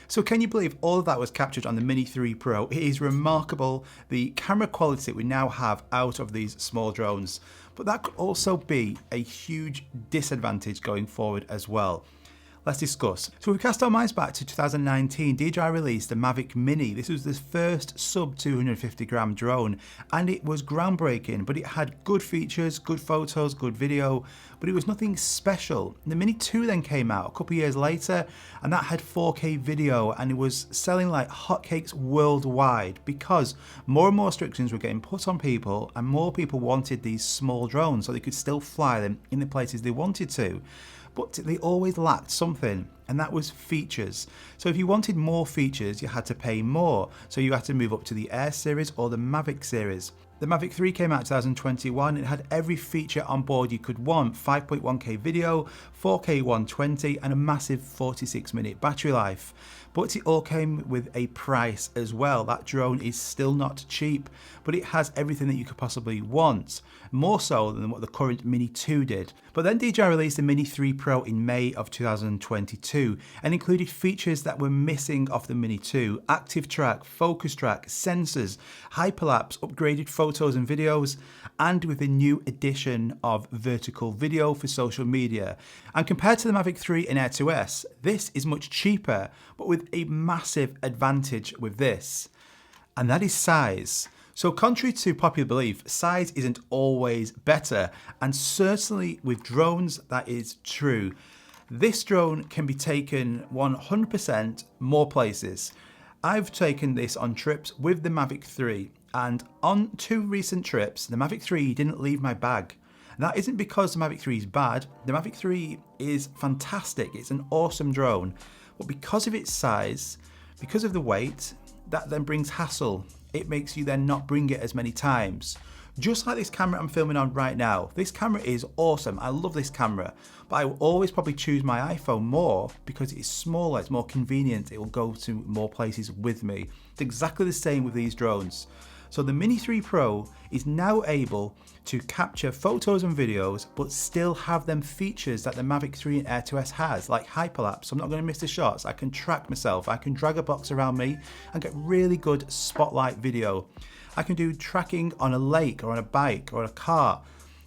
So can you believe all of that was captured on the Mini 3 Pro? It is remarkable, the camera quality we now have out of these small drones. But that could also be a huge disadvantage going forward as well. Let's discuss. So we cast our minds back to 2019, DJI released the Mavic Mini. This was the first sub 250 gram drone, and it was groundbreaking, but it had good features, good photos, good video, but it was nothing special. The Mini 2 then came out a couple of years later, and that had 4K video, and it was selling like hotcakes worldwide because more and more restrictions were getting put on people, and more people wanted these small drones so they could still fly them in the places they wanted to. But they always lacked something, and that was features. So if you wanted more features, you had to pay more. So you had to move up to the Air series or the Mavic series. The Mavic 3 came out in 2021. It had every feature on board you could want: 5.1K video, 4K 120, and a massive 46-minute battery life. But it all came with a price as well. That drone is still not cheap, but it has everything that you could possibly want, more so than what the current Mini 2 did. But then DJI released the Mini 3 Pro in May of 2022 and included features that were missing off the Mini 2: active track, focus track, sensors, hyperlapse, upgraded photos and videos, and with a new addition of vertical video for social media. And compared to the Mavic 3 and Air 2S, this is much cheaper, but with a massive advantage with this, and that is size. So contrary to popular belief, size isn't always better, and certainly with drones that is true. This drone can be taken 100% more places. I've taken this on trips with the Mavic 3, and on 2 recent trips, the Mavic 3 didn't leave my bag. That isn't because the Mavic 3 is bad. The Mavic 3 is fantastic. It's an awesome drone. But because of its size, because of the weight, that then brings hassle. It makes you then not bring it as many times. Just like this camera I'm filming on right now. This camera is awesome. I love this camera. But I will always probably choose my iPhone more because it's smaller, it's more convenient. It will go to more places with me. It's exactly the same with these drones. So the Mini 3 Pro is now able to capture photos and videos, but still have them features that the Mavic 3 and Air 2S has, like hyperlapse. So I'm not going to miss the shots. I can track myself. I can drag a box around me and get really good spotlight video. I can do tracking on a lake or on a bike or a car.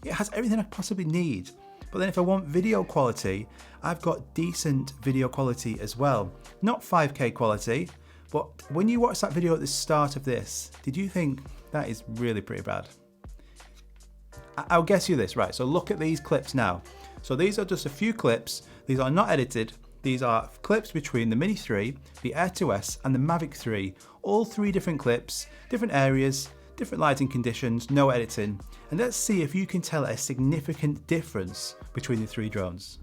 It has everything I possibly need. But then if I want video quality, I've got decent video quality as well. Not 5K quality, but when you watch that video at the start of this, did you think that is really pretty bad? I'll guess you this, right? So look at these clips now. So these are just a few clips. These are not edited. These are clips between the Mini 3, the Air 2S, and the Mavic 3. All 3 different clips, different areas, different lighting conditions, no editing. And let's see if you can tell a significant difference between the 3 drones.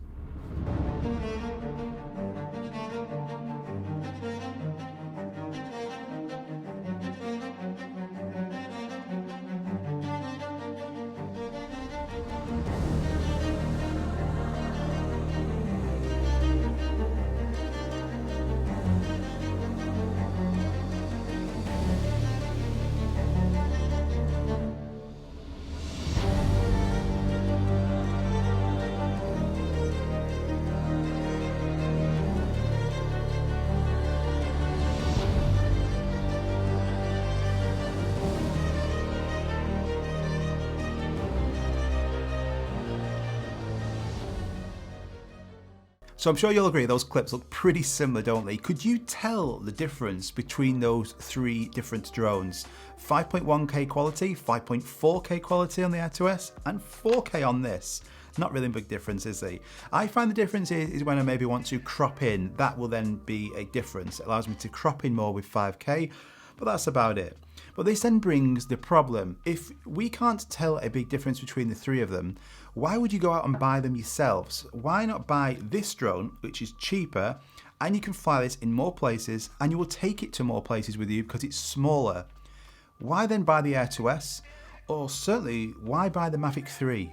So I'm sure you'll agree those clips look pretty similar, don't they? Could you tell the difference between those three different drones? 5.1K quality, 5.4K quality on the Air 2S, and 4K on this. Not really a big difference, is there? I find the difference is when I maybe want to crop in. That will then be a difference. It allows me to crop in more with 5K, but that's about it. But this then brings the problem. If we can't tell a big difference between the three of them, why would you go out and buy them yourselves? Why not buy this drone, which is cheaper, and you can fly this in more places, and you will take it to more places with you because it's smaller? Why then buy the Air 2S? Or certainly, why buy the Mavic 3?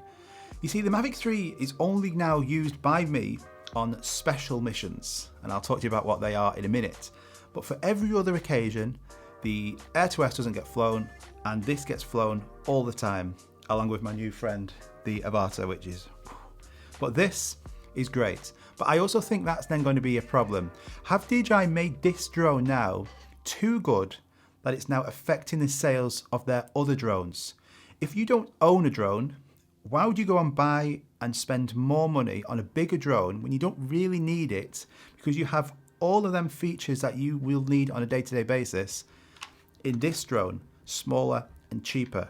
You see, the Mavic 3 is only now used by me on special missions, and I'll talk to you about what they are in a minute. But for every other occasion, the Air 2S doesn't get flown, and this gets flown all the time, along with my new friend, the Avata, which is... But this is great. But I also think that's then going to be a problem. Have DJI made this drone now too good that it's now affecting the sales of their other drones? If you don't own a drone, why would you go and buy and spend more money on a bigger drone when you don't really need it, because you have all of them features that you will need on a day-to-day basis in this drone, smaller and cheaper?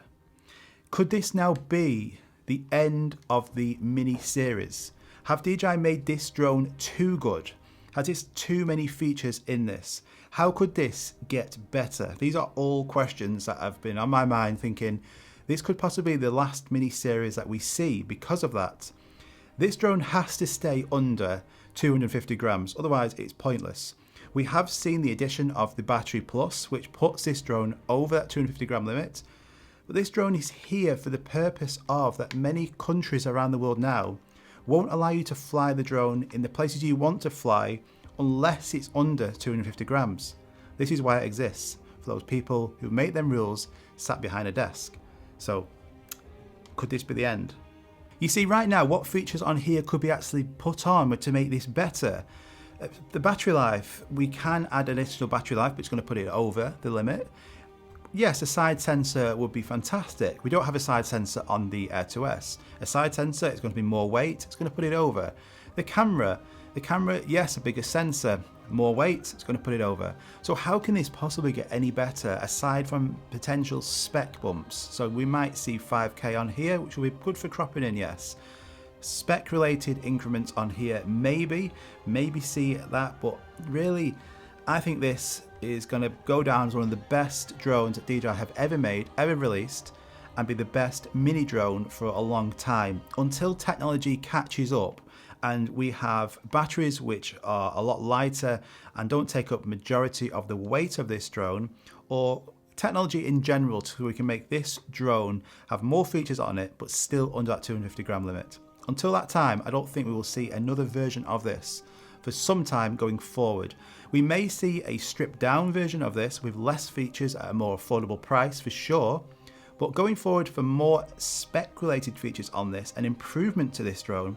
Could this now be the end of the Mini series? Have DJI made this drone too good? Has this too many features in this? How could this get better? These are all questions that have been on my mind, thinking this could possibly be the last Mini series that we see because of that. This drone has to stay under 250 grams, otherwise it's pointless. We have seen the addition of the Battery Plus, which puts this drone over that 250 gram limit. But this drone is here for the purpose of that many countries around the world now won't allow you to fly the drone in the places you want to fly unless it's under 250 grams. This is why it exists, for those people who make them rules sat behind a desk. So, could this be the end? You see, right now, what features on here could be actually put on to make this better? The battery life, we can add an additional battery life, but it's going to put it over the limit. Yes, a side sensor would be fantastic. We don't have a side sensor on the Air 2S. A side sensor, it's going to be more weight, it's going to put it over. The camera, yes, a bigger sensor, more weight, it's going to put it over. So how can this possibly get any better aside from potential spec bumps? So we might see 5K on here, which will be good for cropping in, yes. Spec related increments on here, maybe see that, but really I think this is going to go down as one of the best drones that DJI have ever made, ever released, and be the best mini drone for a long time until technology catches up and we have batteries which are a lot lighter and don't take up majority of the weight of this drone, or technology in general, so we can make this drone have more features on it but still under that 250 gram limit. Until that time, I don't think we will see another version of this for some time going forward. We may see a stripped down version of this with less features at a more affordable price for sure, but going forward for more spec related features on this and improvement to this drone,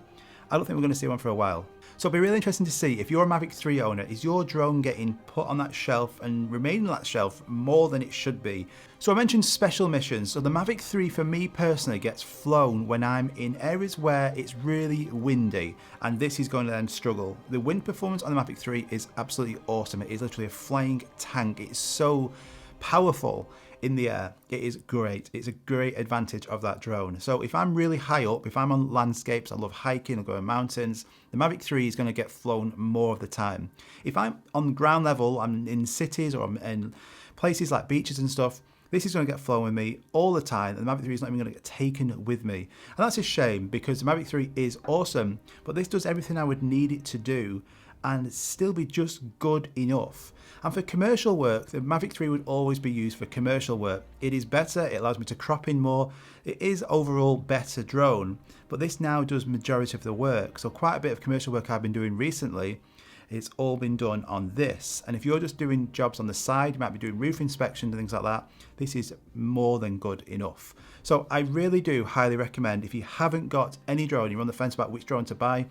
I don't think we're going to see one for a while. So it'll be really interesting to see, if you're a Mavic 3 owner, is your drone getting put on that shelf and remaining on that shelf more than it should be? So I mentioned special missions. So the Mavic 3 for me personally gets flown when I'm in areas where it's really windy, and this is going to then struggle. The wind performance on the Mavic 3 is absolutely awesome. It is literally a flying tank. It's so powerful in the air. It is great. It's a great advantage of that drone. So if I'm really high up, if I'm on landscapes, I love hiking or going mountains, the Mavic 3 is going to get flown more of the time. If I'm on ground level, I'm in cities or I'm in places like beaches and stuff, this is going to get flown with me all the time, and the Mavic 3 is not even going to get taken with me. And that's a shame, because the Mavic 3 is awesome, but this does everything I would need it to do and still be just good enough. And for commercial work, the Mavic 3 would always be used for commercial work. It is better, it allows me to crop in more, it is overall better drone, but this now does majority of the work. So quite a bit of commercial work I've been doing recently, it's all been done on this. And if you're just doing jobs on the side, you might be doing roof inspections and things like that, this is more than good enough. So I really do highly recommend, if you haven't got any drone, you're on the fence about which drone to buy,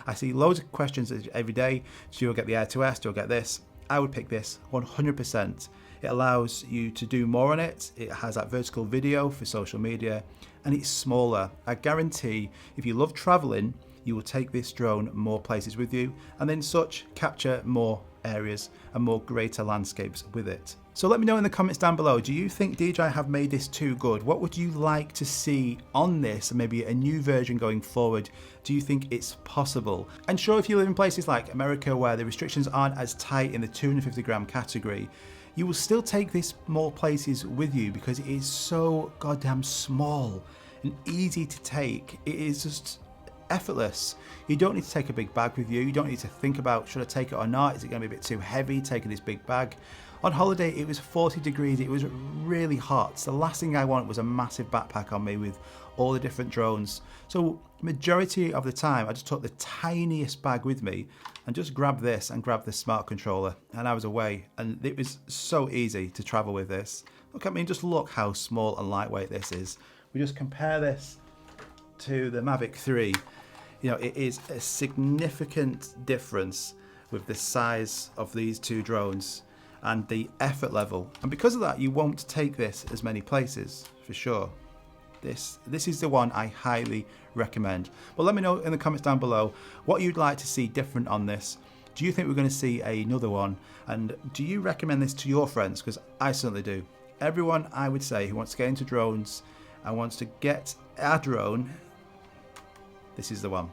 I see loads of questions every day. Do you get the Air 2S? Do I get this? I would pick this 100%. It allows you to do more on it. It has that vertical video for social media, and it's smaller. I guarantee if you love traveling, you will take this drone more places with you, and then such capture more areas and more greater landscapes with it. So let me know in the comments down below, do you think DJI have made this too good? What would you like to see on this, and maybe a new version going forward? Do you think it's possible? And sure, if you live in places like America where the restrictions aren't as tight in the 250 gram category, you will still take this more places with you because it is so goddamn small and easy to take. It is just effortless. You don't need to take a big bag with you. You don't need to think about, should I take it or not? Is it going to be a bit too heavy taking this big bag? On holiday, it was 40 degrees. It was really hot. So the last thing I wanted was a massive backpack on me with all the different drones. So majority of the time, I just took the tiniest bag with me and just grabbed this and grabbed the smart controller, and I was away. And it was so easy to travel with this. Look at me, just look how small and lightweight this is. We just compare this to the Mavic 3. You know, it is a significant difference with the size of these two drones and the effort level. And because of that, you won't take this as many places, for sure. This is the one I highly recommend. But let me know in the comments down below what you'd like to see different on this. Do you think we're going to see another one? And do you recommend this to your friends? Because I certainly do. Everyone, I would say, who wants to get into drones and wants to get a drone, this is the one.